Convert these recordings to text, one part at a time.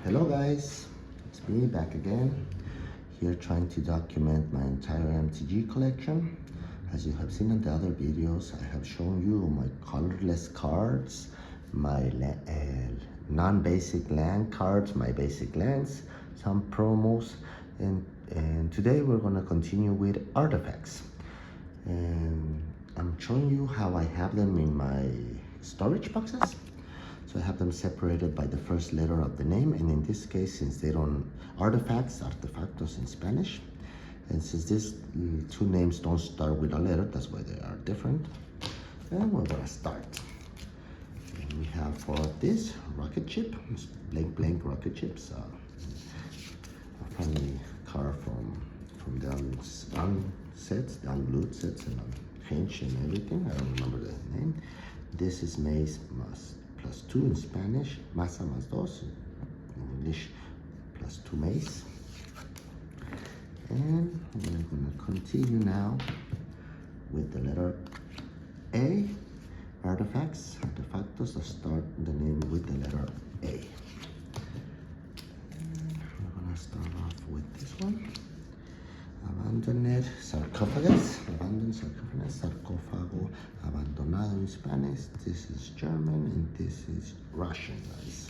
Hello guys, it's me back again, here trying to document my entire MTG collection. As you have seen in the other videos, I have shown you my colorless cards, my non-basic land cards, my basic lands, some promos, and today we're going to continue with artifacts. And I'm showing you how I have them in my storage boxes. So I have them separated by the first letter of the name, and in this case, since they don't, artefactos in Spanish, and since these two names don't start with a letter, that's why they are different. And we're gonna start. And we have for this rocket ship, blank rocket ships, a funny card from the unglued sets and unhinged and everything. I don't remember the name. This is Maze +2 in Spanish, Masa +2 in English, +2 Maze. And we're going to continue now with the letter A. Artefactos that start the name with the letter A. And we're going to start off with this one. Abandoned sarcophagus, sarcófago, abandonado in Spanish. This is German and this is Russian, guys.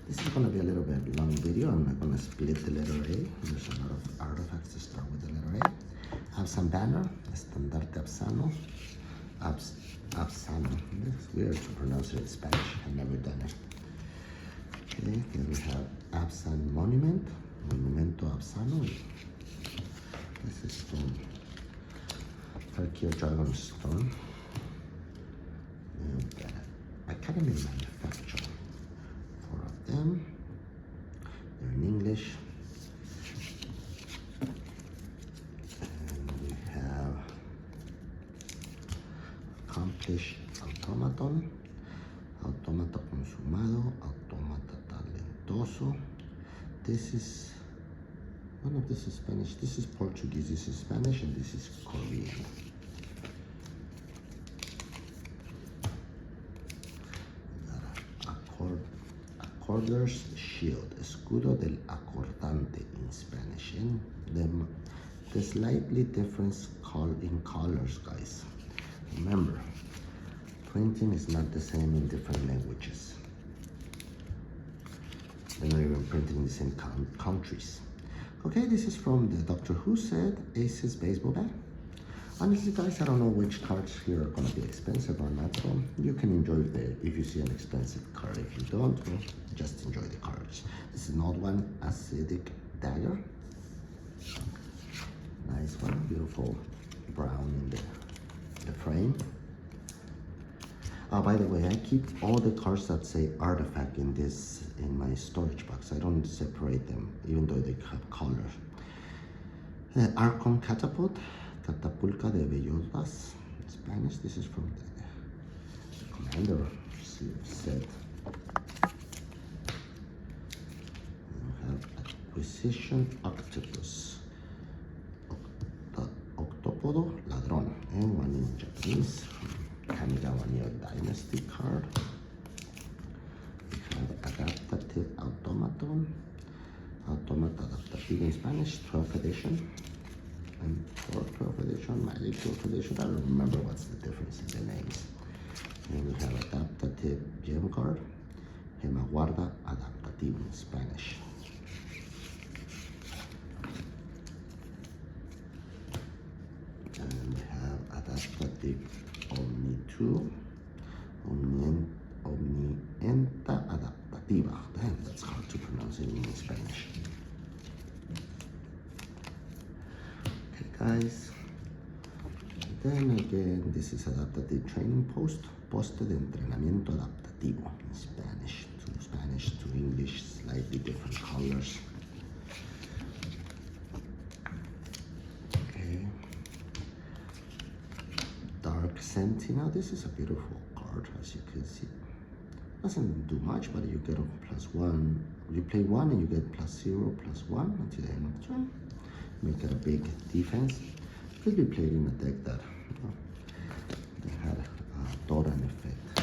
This is going to be a little bit long video. I'm not going to split the letter A. There's a lot of artifacts to start with the letter A. Absan banner, estandarte absano, absano. It's weird to pronounce it in Spanish. I've never done it. Okay, then we have Absan monument. Monumento Absano. This is from Turkey Dragon Stone. And Academy Manufacture. 4 of them. They're in English. And we have Accomplished Automaton, Automata Consumado, Automata Talentoso. This is one of this is Spanish, this is Portuguese, this is Spanish, and this is Korean. Accorder's Shield, Escudo del Acordante in Spanish, and the slightly different in colors, guys. Remember, printing is not the same in different languages. They're not even printed in the same countries. Okay, this is from the Doctor Who set, Aces baseball bat. Honestly, guys, I don't know which cards here are gonna be expensive or not, so you can enjoy if you see an expensive card. If you don't, well, just enjoy the cards. This is an old one, Acidic Dagger. Nice one, beautiful brown in the frame. By the way, I keep all the cards that say artifact in my storage box. I don't separate them, even though they have colors. Archon Catapult, Catapulca de Bellotas, in Spanish. This is from the Commander set. We have Acquisition Octopus, Octopodo Ladrón, and one in Japanese. Kamigawa Neo Dynasty card. We have Adaptative Automaton, Automata Adaptative in Spanish, 12th edition, and 12th edition, Magic 12th edition. I don't remember what's the difference in the names. And we have Adaptative Gem card, Gemaguarda Adaptative in Spanish. And we have Adaptative Omni 2, Omnienta Adaptativa. Damn, that's hard to pronounce in Spanish. Okay, guys. Then again, this is Adaptative Training Post, Poste de Entrenamiento Adaptativo in Spanish to English, slightly different colors. Sentinel, this is a beautiful card, as you can see. Doesn't do much, but you get a +1. You play 1 and you get +0/+1 until the end of the turn. Make it a big defense. Could be played in a deck that had a Doran effect.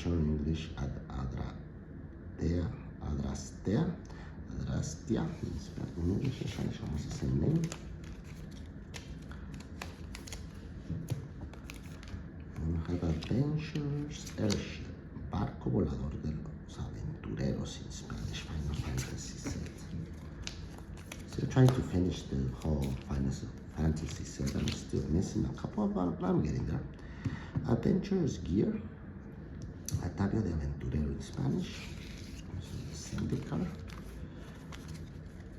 Spanish or English, adrastea, adrastea. In English and Spanish almost the same name. And we have Adventures Airship, barco volador de los aventureros in Spanish, Final Fantasy set. Still trying to finish the whole Final Fantasy set. I'm still missing a couple, but I'm getting there. Adventures Gear, Atario de Aventurero in Spanish. So the Syndicar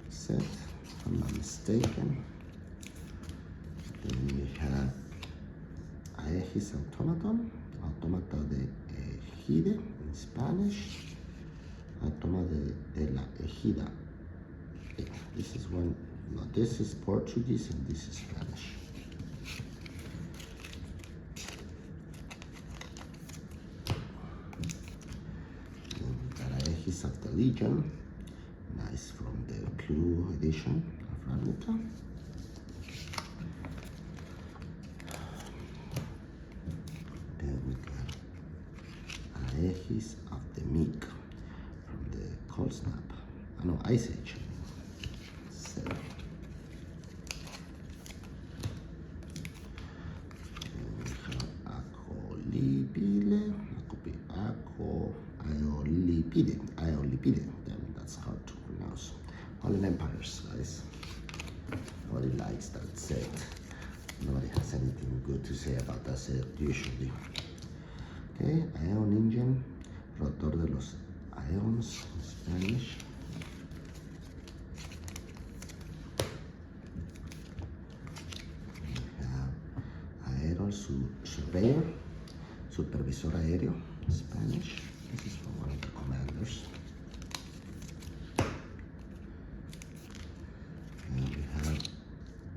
set, if I'm not mistaken. Then we have Aegis Automaton, Automata de Ejide in Spanish. Automata de la Ejida. This is one, no, this is Portuguese and this is Spanish. Aegis of the Legion, nice, from the Clue edition of Ravnica. Then we got Aegis of the Meek from the Cold Snap. No, Ice Age. So, we have Aeolipide, damn, that's hard to pronounce. Fallen Empires, guys. Nobody likes that set. Nobody has anything good to say about that set, usually. Okay, Aeon Engine, Rotor de los Aeons in Spanish. We have Aero Surveyor, Supervisor Aéreo in Spanish. This is from one of the commanders. And we have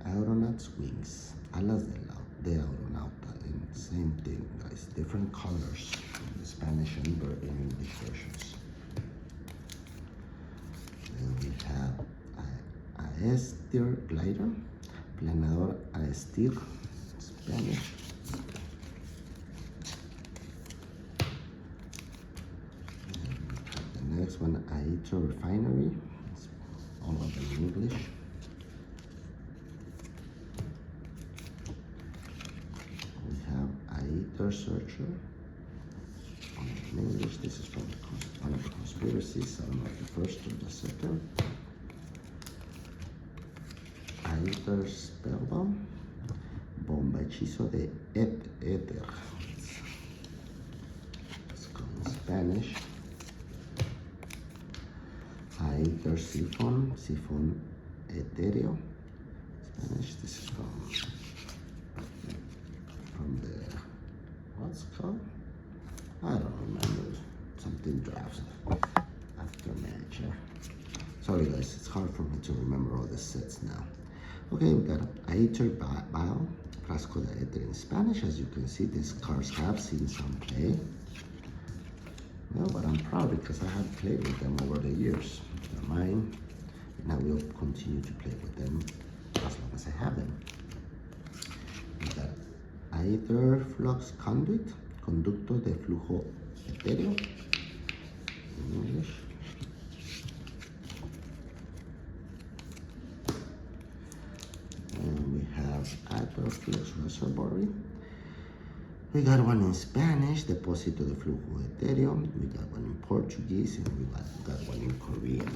Aeronauts Wings, Alas de Aeronauta, and same thing, guys, different colors in the Spanish and English versions. Then we have Aestir Glider, Planador Aestir, Spanish. Next one, Aether Refinery, it's all of them in English. We have Aether Searcher, in English. This is from one of the conspiracies, I don't know if the first or the second. Aether Spellbomb, Bomba Hechizo de Éter. It's called in Spanish. Aether Siphon, Siphon Etéreo, Spanish. This is from the, what's it called? I don't remember, something drafts after match. Sorry guys, it's hard for me to remember all the sets now. Okay, we got Aether Vial, Frasco de Éter in Spanish. As you can see, these cards have seen some play. Well, but I'm proud because I have played with them over the years. They're mine, and I will continue to play with them as long as I have them. We got Aether Flux Conduit, Conducto de Flujo Etéreo in English. And we have Aether Flux Reservoir. We got one in Spanish, Depósito de Flujo Etéreo. We got one in Portuguese, and we got one in Korean.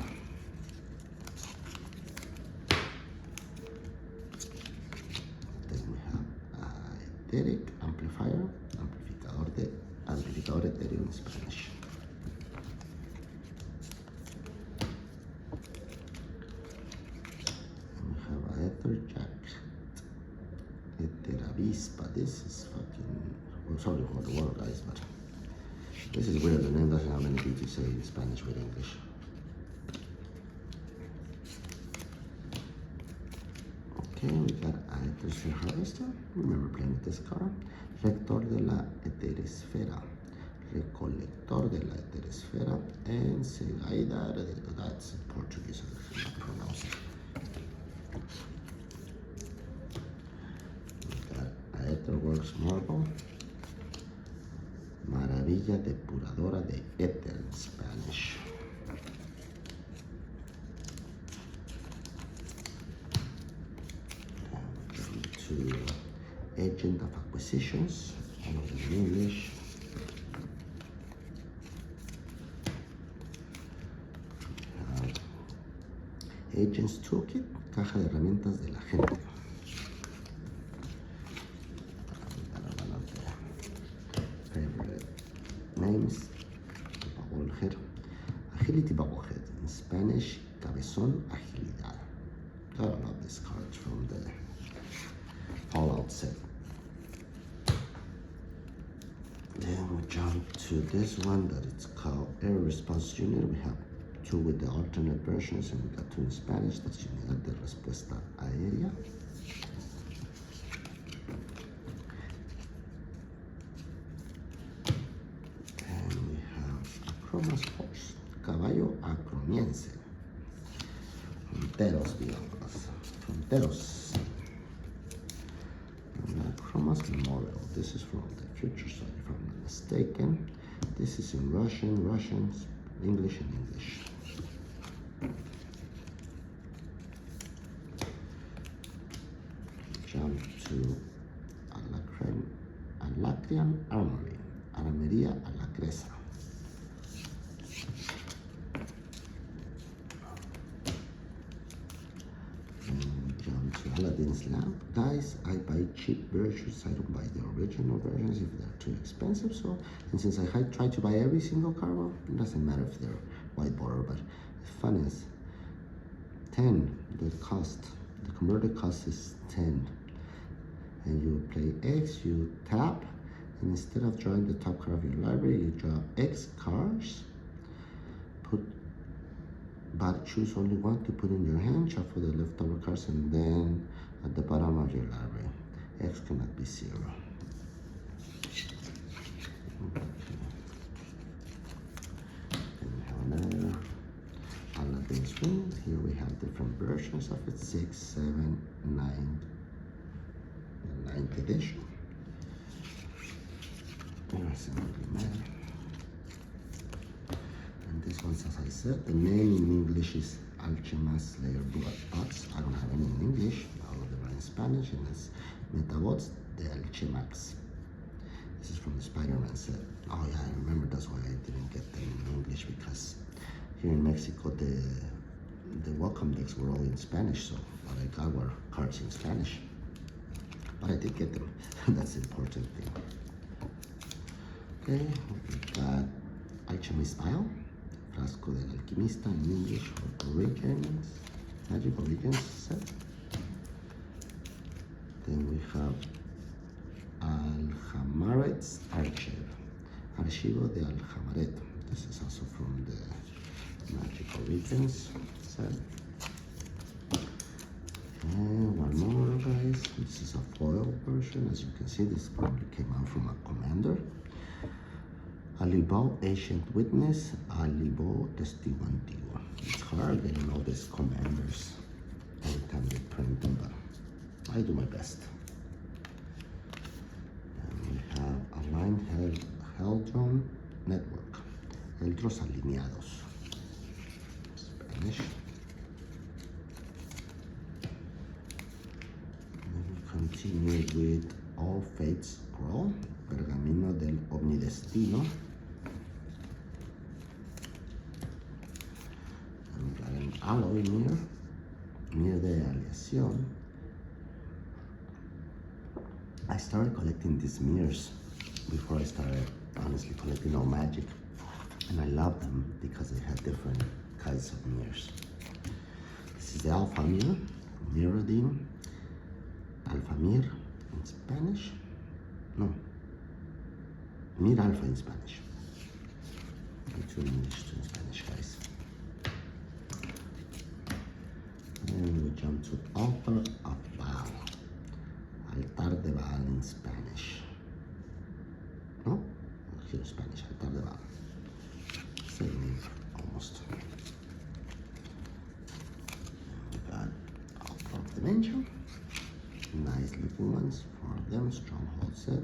Then we have Etheric Amplifier, Amplificador Etéreo in Spanish. And we have Aether Jacket, Ether Avispa. This is fucking, I'm sorry for the word, guys, but this is weird. The name doesn't have anything to say in Spanish with English. Okay, we got Aether Sphere Harvester. Remember playing with this card. Rector de la Eteresfera, Recolector de la Eteresfera, and Segaida. That's in Portuguese, I cannot pronounce it. We got Aetherworks Marble, Maravilla pastilla depuradora de éter in Spanish. To agent of acquisitions, all of them in English. Agents Toolkit, caja de herramientas del agente. Favorite names, Bubblehead. Agility Bubblehead. In Spanish, cabezón, agilidad. I love this card from the Fallout set. Then we jump to this one that it's called Air Response Unit. We have two with the alternate versions, and we got two in Spanish. That's Unidad de Respuesta Aérea. And we have Acromas Horse, Caballo Acromiense. Fronteros, digamos. Fronteros. And Acromas Memorial. This is from the future side, if I'm not mistaken. This is in Russian, English, and English. Jump to Alacrian Armory, Armería Alacresa. And we jump to Aladdin's Lamp. Guys, I buy cheap versions. I don't buy the original versions if they're too expensive. So, and since I try to buy every single car, well, it doesn't matter if they're white border, but the fun is 10, the cost. The converted cost is 10. And you play X, you tap, and instead of drawing the top card of your library, you draw X cards, but choose only one to put in your hand, shuffle the leftover cards, and then at the bottom of your library. X cannot be 0. Okay. And we have another Aladdin's Ring. Here we have different versions of it, 6, 7, 9, 9th edition. And this one, as I said, the name in English is Alchemist Slayer Bots. I don't have any in English, all of them are in Spanish, and it's Metabots de Alchemax. This is from the Spider-Man set. Oh yeah, I remember that's why I didn't get them in English, because here in Mexico the welcome decks were all in Spanish, so what I got were cards in Spanish. But I did get them. That's the important thing. Okay, we got Alchemist Vial, Frasco del Alquimista in English, or Origins, Magic Origins set. Then we have Aljamaret's Archivo de Aljamaret. This is also from the Magic Origins set. And one more, guys. This is a foil version. As you can see, this probably came out from a commander. Alibo, Ancient Witness, Alibo, Testigo Antiguo. It's hard getting all these commanders every time they print them, but I do my best. And we have Aligned Heldron Network, Eldros Alineados, Spanish. Continue with All Fates Scroll, Pergamino del Omnidestino. And we got an alloy mirror de Aleación. I started collecting these mirrors before I started honestly collecting all Magic, and I love them because they have different kinds of mirrors. This is the Alpha Mirror, Mirrodin. Alphamir in Spanish? No. Mir Alpha in Spanish. Two in English, two in Spanish, guys. And we jump to Altar of Baal. Altar de Baal in Spanish. No? Here in Spanish, Altar de Baal. Same name, almost. We got Altar of Dimension. Nice looking ones for them. Stronghold set.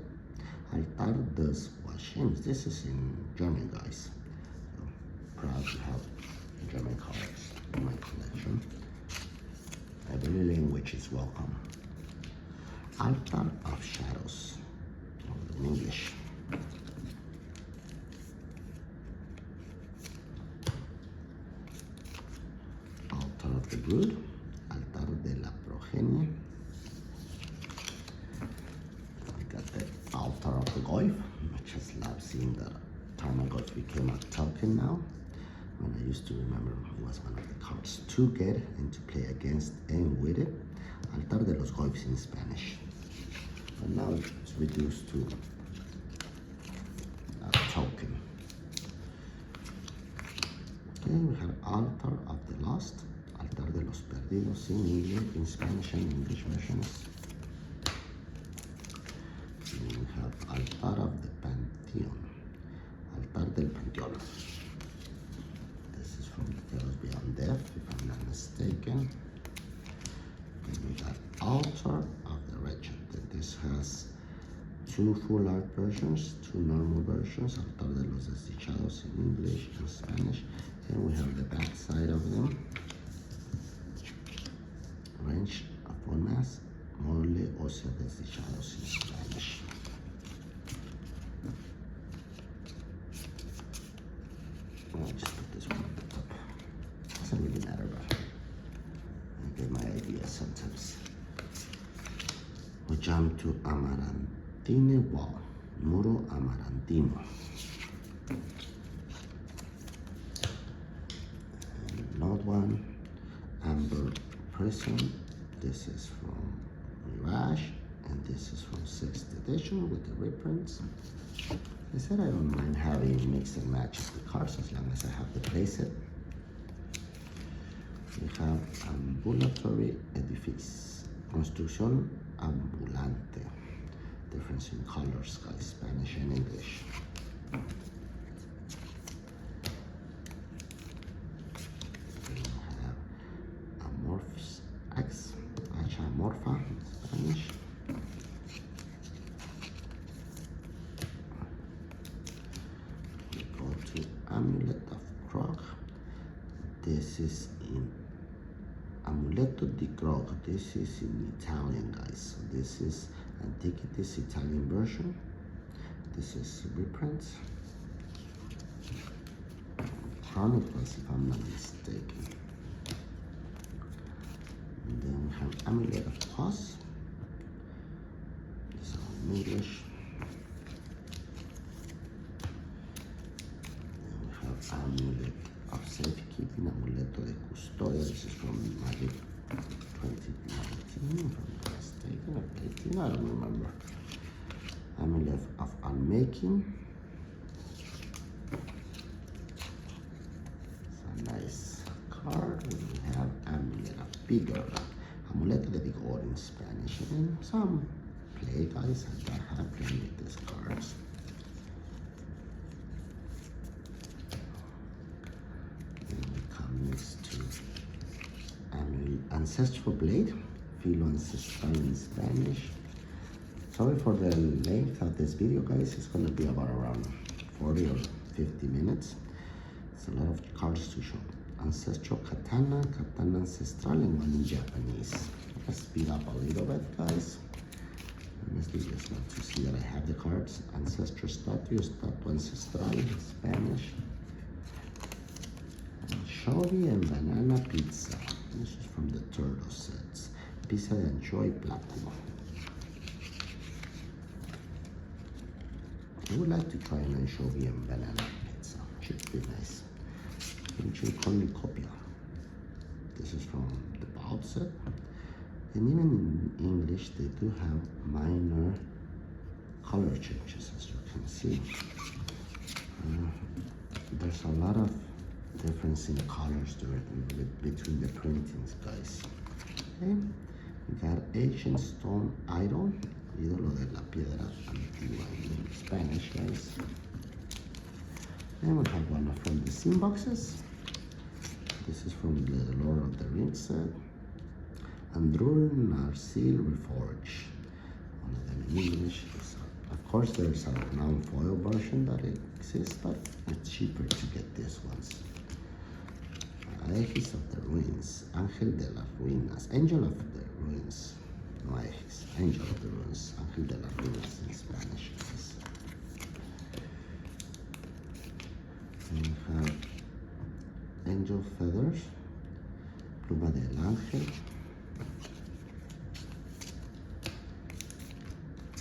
Altar de Suerte. James, this is in German, guys. So proud to have German cards in my collection. Every language is welcome. Altar of Shadows, in English. Altar of the Brood, Altar de la Progenie. We got the Altar of the Goyf. I just love seeing the Tarmogoyf became a token now. When I used to remember it was one of the cards to get and to play against and with it. Altar de los Goyfs in Spanish. But now it's reduced to a token. Okay, we have Altar of the Lost, Altar de los Perdidos in English, in Spanish and English versions. And we have Altar of the Pantheon, Altar del Panteón. This is from Tales Beyond Death, if I'm not mistaken. And we got Altar of the Wretched. This has two full art versions, two normal versions, Altar de los Desdichados in English and Spanish. And we have the back side of them. Range of one mass, Mole Osea Desdichados in Spanish. I'll just put this one at the top. Doesn't really matter, but I get my idea sometimes. We jump to Amarantine Wall, Muro Amarantino. And another one, Amber Prison. This is from Mirage, and this is from 6th edition with the reprints. I said I don't mind having mix and match the cards as long as I have the playset. We have Ambulatory Edifice, Construcción Ambulante. Difference in colors, guys, Spanish and English. We have Amorphs X, Achamorpha in Spanish. We go to Amulet of Krog. This is in Amuleto di Krog. This is in Italian, guys. So this is Antiquities Italian version. This is reprints. Chronicles, if I'm not mistaken. And then we have Amulet of Pause. This is in English. Then we have Amulet of Safekeeping, Amuleto de Custodia. This is from Magic 2019, if I'm not mistaken, or 18, I don't remember. Amulet of Unmaking. It's a nice card. We have Amulet of Vigor, Amuleto de Vigor in Spanish. And some play, guys, I have played with these cards. Then we come next to Ancestral Blade, Filo Ancestral in Spanish. Sorry for the length of this video, guys. It's going to be about around 40 or 50 minutes. It's a lot of cards to show. Ancestral Katana, Katana Ancestral, and one in Japanese. Let's speed up a little bit, guys. Honestly, just want to see that I have the cards. Ancestral Statue, Statue Ancestral in Spanish. Anchovy and Banana Pizza. This is from the Turtle sets. Pizza de Anchovy Platinum. I would like to try an anchovy and banana pizza. Should be nice. Cornucopia. This is from the Bout set. And even in English, they do have minor color changes, as you can see. There's a lot of difference in colors between the printings, guys. Okay. We got Ancient Stone Idol, Ídolo de la Piedra Antigua in Spanish, guys. And we have one from the Sim boxes. This is from the Lord of the Rings set. Andruil Narsil Reforge. One of them in English is, of course, there's a non-foil version that exists, but it's cheaper to get these ones. Aegis of the Ruins, Ángel de las Ruinas, Angel of the Ruins, no Aegis, Angel of the Ruins, Ángel de las Ruinas in Spanish. We have Angel Feathers, Pluma del Ángel,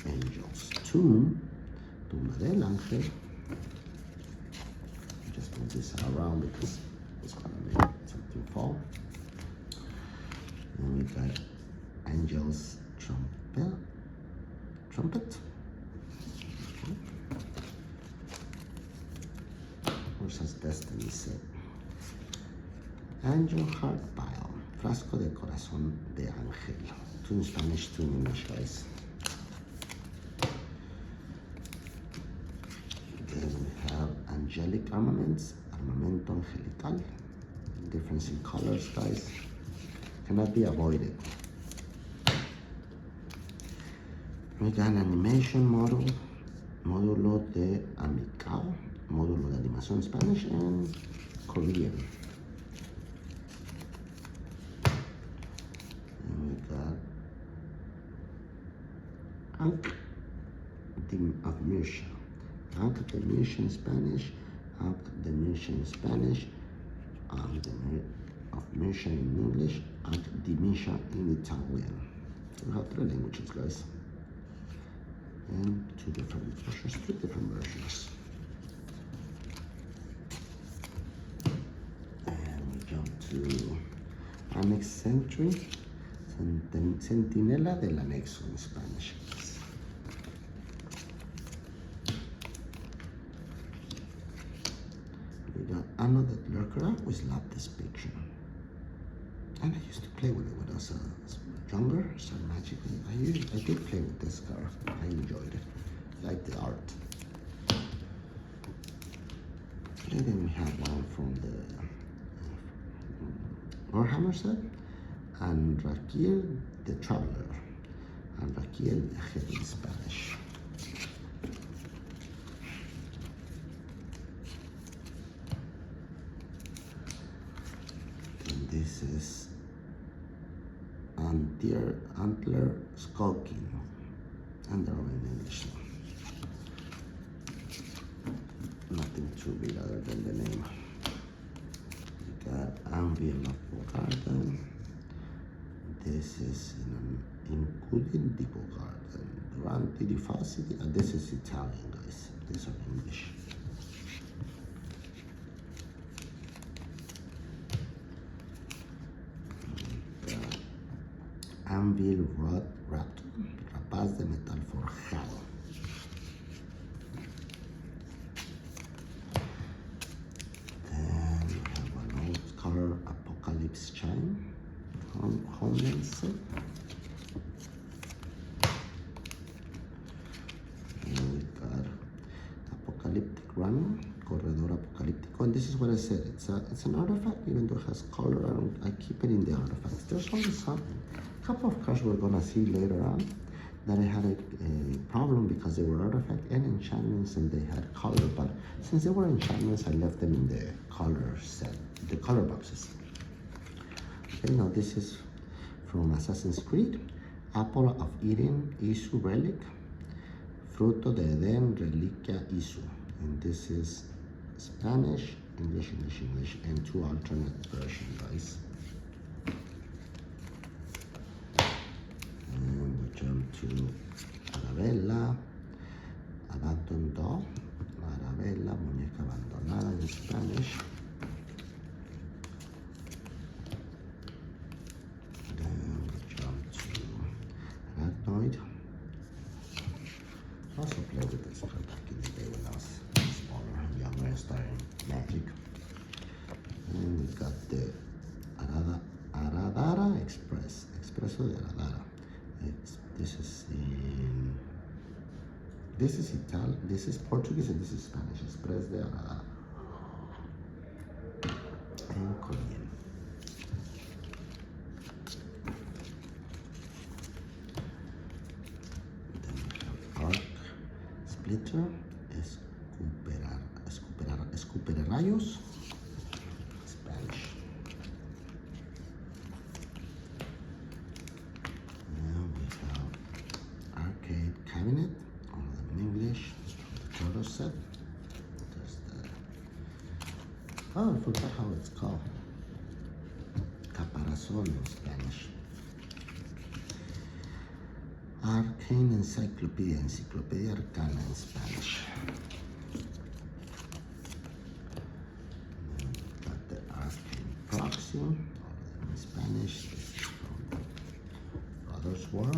Angel's Tomb, Pluma del Ángel. Just move this around because it's gonna make something fall. And we got Angel's Trumpet. Versus Destiny Set. Angel Heart Pile, Frasco de Corazón de Ángel. Two in Spanish, two in English, guys. Then we have Angelic Armaments, Armamento Angelical. Difference in colors, guys. Cannot be avoided. We got an animation model, módulo de Amicao, módulo de animación en Spanish and Korean. And we got Ankh of Mircea. Ankh de Mircea in Spanish, Ankh de Mircea in Spanish, Ankh of Mircea in English, Ankh di Mircea in Italian. So we have three languages, guys. And two different versions, three different versions. And we jump to Annex Sentry, Centinela del Anexo in Spanish. We got another lurker with lab depiction. And I used to play with it when I was younger, so magically. I did play with this card. I enjoyed it. I like the art. And then we have one from the Warhammer set, and Raquiel the Traveler, and Raquiel Viajero in Spanish. And this is Antler Skulking, and they're all in English. Nothing to read other than the name. We got Anvil of Garden. This is in Incudin Dipo Garden. Durante di Facili, and this is Italian, guys. These are English. Anvil Rod Raptor, Rapaz de Metal Forjado. Then we have an old color Apocalypse Chime, Homeland set. And we got Apocalyptic Runner, Corredor Apocalíptico, and this is what I said. It's an artifact, even though it has color. I keep it in the artifacts. There's only some. Couple of cards we're gonna see later on that I had a problem because they were artifact and enchantments and they had color, but since they were enchantments, I left them in the color set, the color boxes. Okay, now this is from Assassin's Creed, Apple of Eden, Isu Relic, Fruto de Eden, Reliquia Isu, and this is Spanish, English, and two alternate versions, guys. Jump to Arabella, Abandoned Doll, Arabella, Muñeca Abandonada in Spanish. Then we jump to Arachnoid. I also played with this card back in the day when I was smaller and younger and starting Magic. And we got the Aradara Express, Expresso de Aradara. This is Italian, this is Portuguese, and this is Spanish. Express de Arada. And Korean. Then we have Arc, splitter, escupere rayos, Spanish. And we have arcade cabinet, all of them in English. The Turtle set. There's the, oh, I forgot how it's called. Caparazón in Spanish. Arcane Encyclopedia, Enciclopedia Arcana in Spanish. And we've got the Arcane Proxy, all of them in Spanish. This is from the Brothers War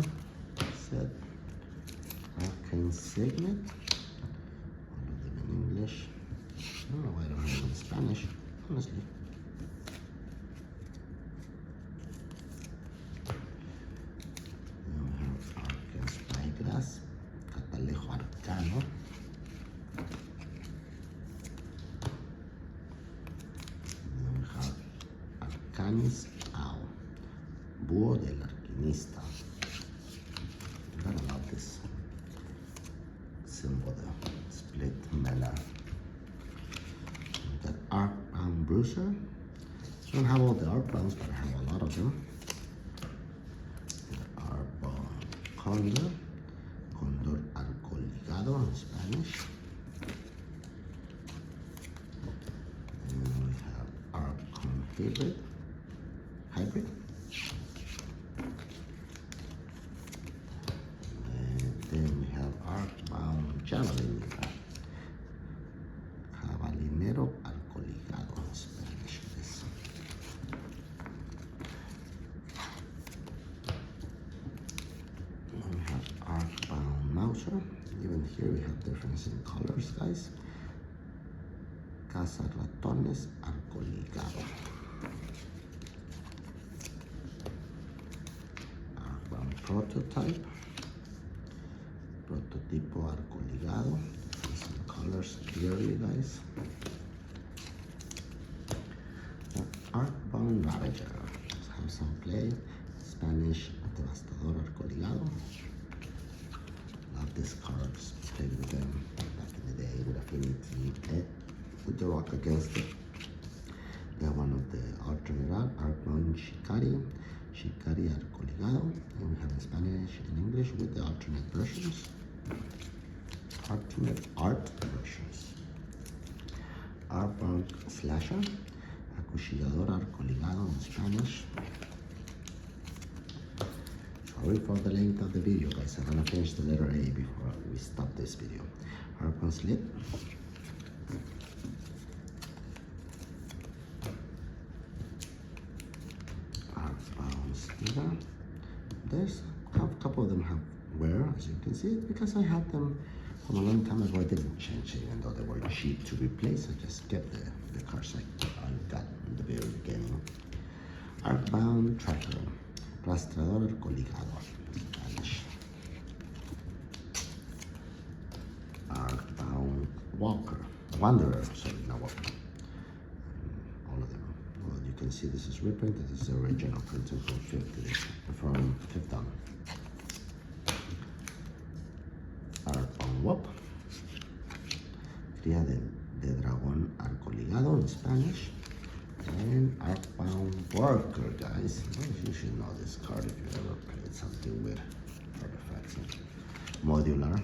set. Arcane Signet, all of them in English. I don't know why I don't have it in Spanish, honestly. Catalejo Arcano. And then we have Arcanis Ao, Búho del Alquimista. I gotta love this symbol, the split metal. We got Arcbound Bruiser. I don't have all the Arcbounds, but I have a lot of them. Arcbound Condor. Condor arco ligado in Spanish. And we have Arcon hybrid. And then we have Arcbound javelin. Jabalinero arco ligado in Spanish. This. And we have Arcbound Mauser. Even here we have difference in colors, guys. Caza ratones arco ligado. Arcbound Prototype. Prototipo arco ligado. Difference in colors clearly, guys. Arcbound Ravager. Let's have some play. Spanish Devastador arco ligado. Love these cards. Played with them back in the day with Affinity. With the rock against it. They have one of the alternate art, Arcbound Shikari arco ligado. And we have in Spanish and English with the alternate versions. Alternate art versions. Arcbound Slasher, Acuchillador arco ligado in Spanish. Sorry for the length of the video, guys. I'm gonna finish the letter A before we stop this video. Arcbound Slit. Arcbound Stiga. There's a couple of them have wear, as you can see, because I had them from a long time ago. I didn't change it, even though they were cheap to replace. I just kept the cards I got in the very beginning. Arcbound Tracker. Rastreador arco ligado, Spanish. Arcbound Wanderer, sorry, not Walker. All of them. Well, you can see this is reprint. This is the original printing from 5th down. Arcbound Wop. Cría de dragón arco ligado in Spanish. And Arcbound Worker, guys. You should know this card if you ever played something with artifacts. Modular.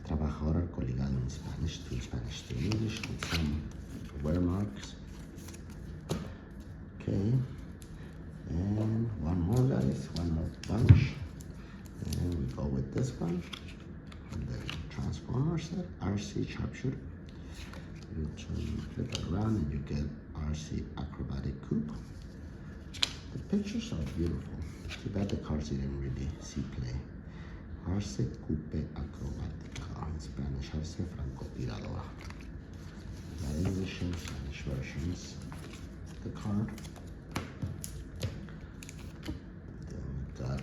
Trabajador arco ligado in Spanish to English with some wear marks. Okay. And one more, guys. One more bunch. And we go with this one. From the Transformer set. RC Sharpshooter. You flip it around and you get RC Acrobatic Coupe. The pictures are beautiful. Too bad the cards didn't really see play. RC Coupe Acrobatica in Spanish. RC Francotiradora. The English and Spanish versions of the card. Then we got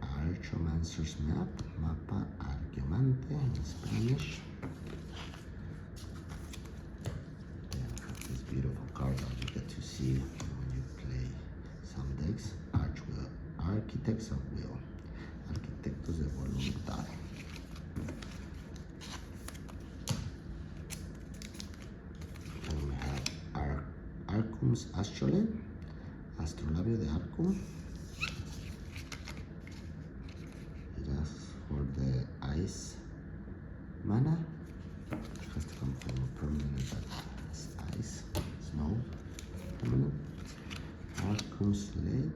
Archomancer's Map. Mapa Arqueomante in Spanish. Beautiful card that you get to see when you play some decks. Archwheel, Architects of Will, Arquitectos de Voluntad. Arcum's Astrolabe, Astrolabio de Arcum. It asks for the ice mana. It has to come from a permanent that has ice, snow, permanent. Arcum's Lake.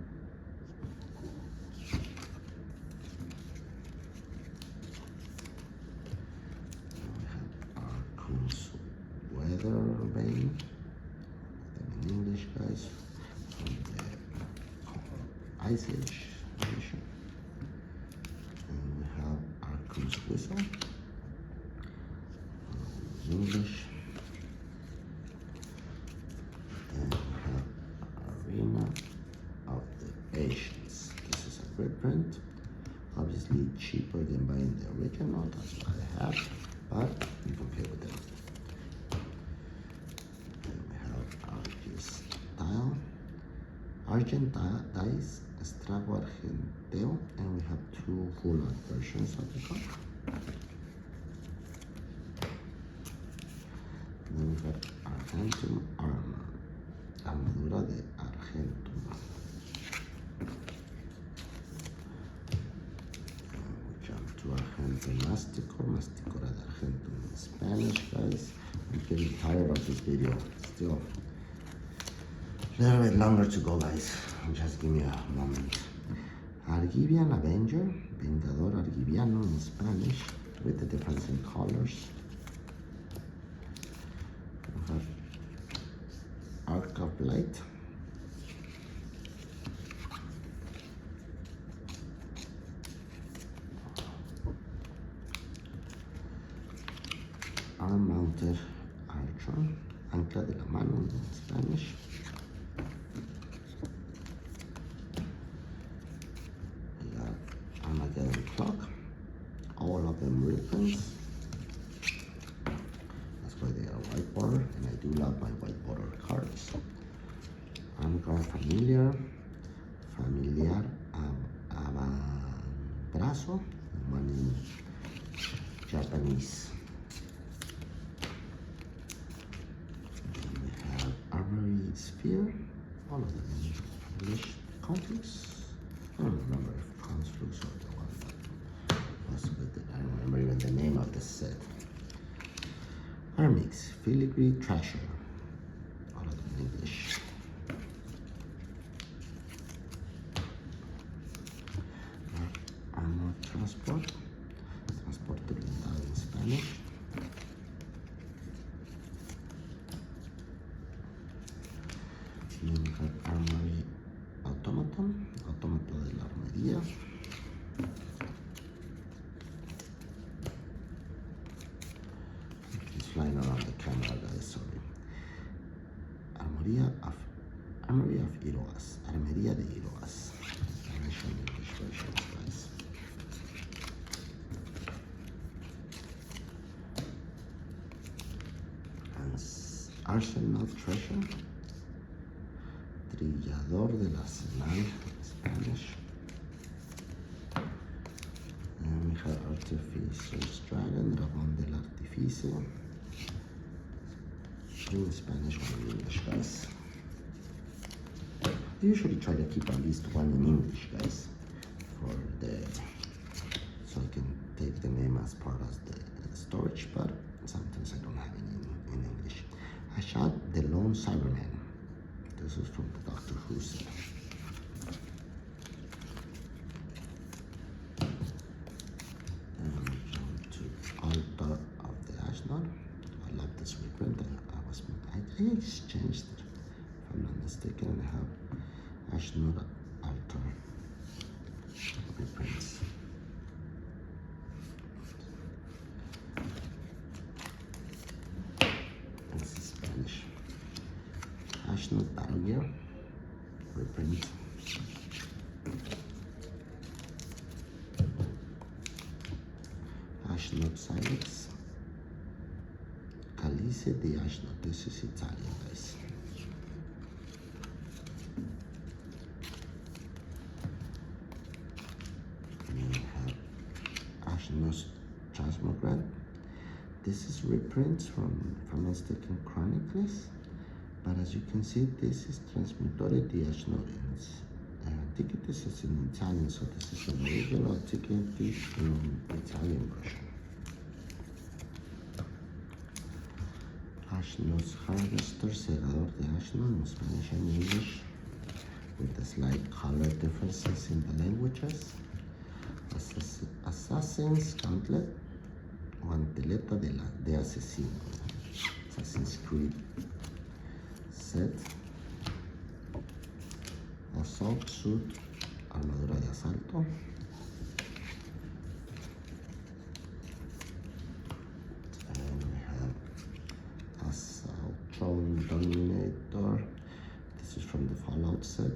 Weather Bane, in English, guys, from the Ice Age edition. And we have Arcum's Whistle, English. And we have Arena of the Ancients. This is a reprint, obviously cheaper than buying the original, that's what I have, but you can play with them. Argent Dice, Estrago Argenteo, and we have two full art versions of the card. And then we got Argentum Armor, Armadura de Argentum. And we jump to Argentum Masticor, Masticora de Argentum in Spanish, guys. I'm getting tired of this video still. A little bit longer to go, guys. Just give me a moment. Argivian Avenger, Vengador Argiviano in Spanish, with the difference in colors. We have Arc of Light. Arm Mounted Archon, Ancla de la Mano in Spanish. Clock, all of them reprints. That's why they are white border, and I do love my white border cards. Angar Familiar, Familiar Abrazo, one in Japanese. And we have Armory Sphere, all of them in English. Conflicts, I don't remember if Conflicts or the one. I don't remember even the name of the set. Armix, Filigree Trasher, all of them in English. Armor Transport, Transporte Blindado in Spanish. Then we have Armory Automaton, Automato de la Armería. Flying around the camera, guys, sorry. Armory of Iroas, Armería de Iroas. English versions, guys. And Arsenal Treasure, Trillador del Arsenal, Spanish. And we have Artificer's Dragon, Dragón del Artificio. In Spanish, one in English, guys. I usually try to keep at least one in English, guys, so I can take the name as part of the storage, but sometimes I don't have it in English. I shot the Lone Cyberman. This is from the Doctor Who set. And we jump to Altar of the Ashnod. I love this reprint. I exchanged it, if I'm not mistaken, and I have Ashnod Altar reprints. This is Spanish. Ashnod Battle Gear reprint. Ashnod Silex. Calice de Ashnod. This is Italian, guys. And we have Ashnod's Transmograd. This is reprints from, if I'm not mistaken, Chronicles. But as you can see, this is Trasmitore di Ashnodins. Ticket is in Italian, so this is an original ticket, this in Italian version. Ashno's harvester, segador de ashno in Spanish and English, with the slight color differences in the languages. Assassin's Gauntlet, Guanteleta de Asesino, Assassin's Creed set, Assault Suit, armadura de asalto, and we have Assault Drone Dominator. This is from the Fallout set.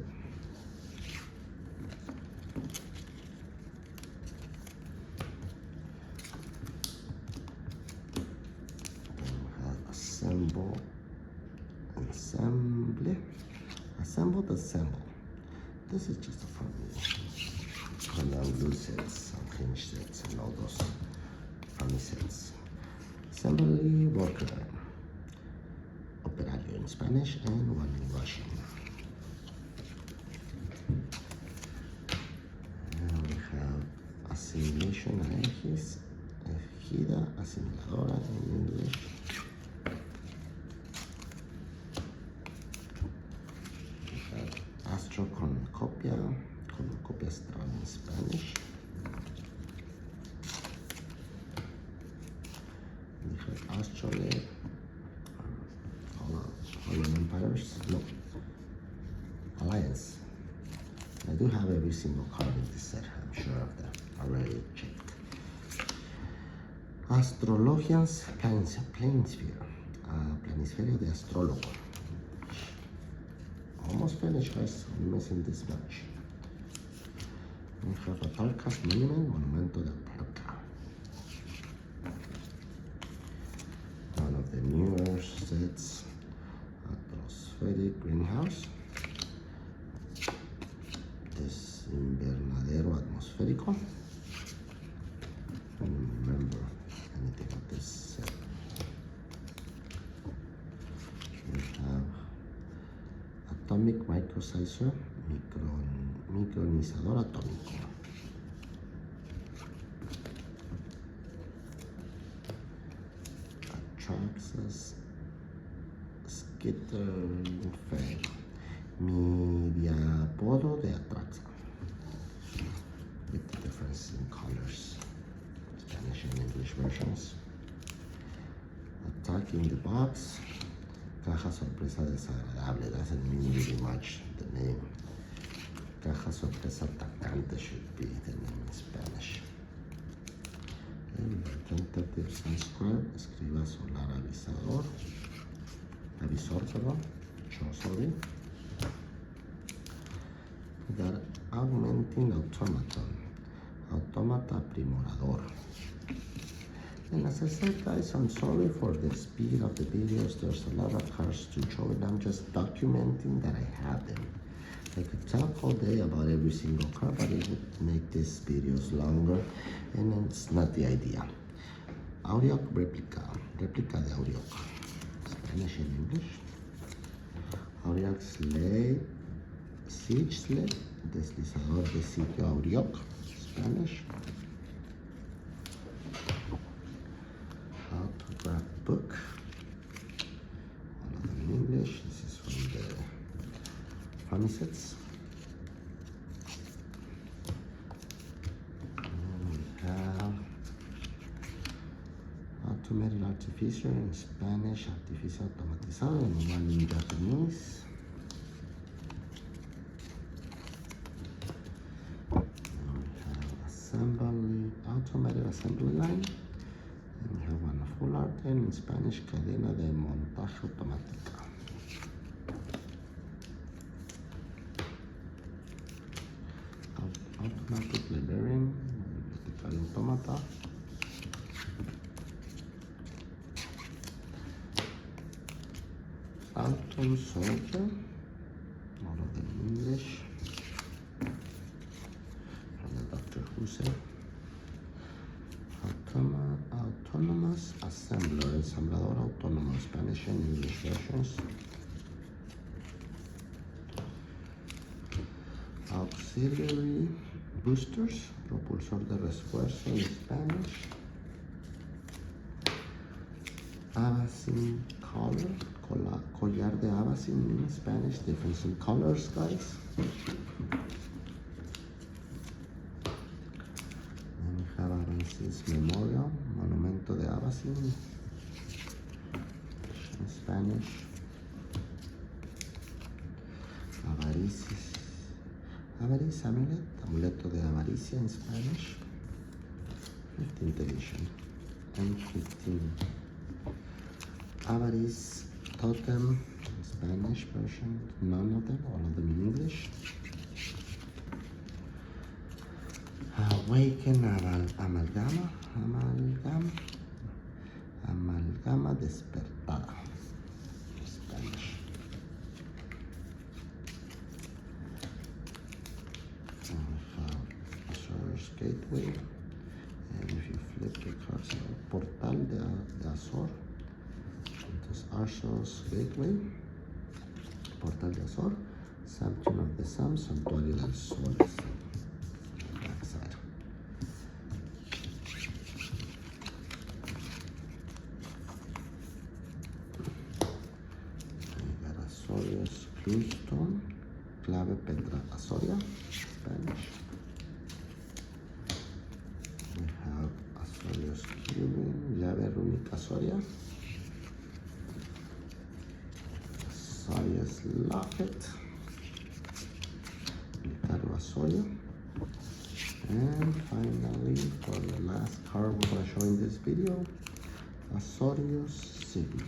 Assemble. This is just a funny blue sets, unhinged sets, and all those funny sets. Assembly worker, operario in Spanish and one in Russian. And we have assimilation aegis, ejida, asimiladora in English. Astro cornucopia strong in Spanish. We have astrolabe, Holland Empires, no, Alliance. I do have every single card in this set, I'm sure of that, already checked. Astrologians Planisphero, Planisferio de Astrólogo. Almost finished, guys. I'm missing this much. We have a Parcas Monument, Monumento del Parca. One of the newer sets, Atmospheric Greenhouse. This Invernadero Atmosférico. I don't remember anything of this set. We have Atomic Microsizer, Micronizador Atómico. Atraxas Skitterfeld, Mediapodo de Atraxa, with the difference in colors, Spanish and English versions. Attack in the Box, Caja Sorpresa Desagradable, doesn't mean really much, the name. Caja Sorpresa Atacante should be the name in Spanish. And Tentative Sunscribe, Escriba Solar Avisor, sorry. We got Augmenting Automaton, Automata Primorador. And as I said, guys, I'm sorry for the speed of the videos. There's a lot of cards to show, and I'm just documenting that I have them. I could talk all day about every single card, but it would make these videos longer, and it's not the idea. Auriok Replica de Auriok, Spanish and English. Auriok Sled, Siege Sled, Deslizador de Sitio Auriok, Spanish. Autograph book, all of them in English. This is from the funny sets. And we have Automated Artificer in Spanish, Artificio Automatizado, and one in Japanese. And we have Automated Assembly Line. And we have one full art and in Spanish, Cadena de Montaje Automática. Automatic Librarian, Bibliotecario Automata. Phantom Soldier, all of them in English. From the Dr. Who set. Autonomous Assembler, Ensamblador Autónomo, Spanish and English versions. Auxiliary boosters, propulsor de refuerzo en Spanish. Abacin collar de abacin in Spanish, difference in colors, guys. Then we have Abacin's Memorial, Monumento de Abacin in Spanish. Avarice amulet, amuleto de avaricia in Spanish. 15th edition. M15. Avarice totem, Spanish version, none of them, all of them in English. Awaken amalgama despertada, Spanish. And we have Azor's Gateway, and if you flip the cards, Portal de Azor. Entonces, Azor's Gateway, Portal de Azor, Sanctum of the Sun, Santuario del Sol. Backside. We got Azorius Cluestone, Clave Petra Azoria, Spanish. We have Azorius Cubing, Llave Runic Azoria. Azorius Locket, Ricardo Azoria. And finally, for the last card we're going to show in this video, Azorius Sigma.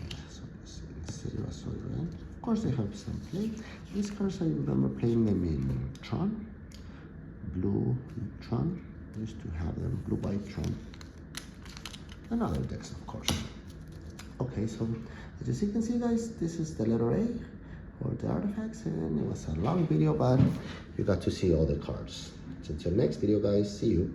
Right? Of course, they have some play. These cards I remember playing them in Tron, blue Tron. I used to have them, blue-white Tron, and other decks, of course. Okay, so as you can see, guys, this is the letter A for the artifacts, and it was a long video, but you got to see all the cards. Until next video, guys, see you.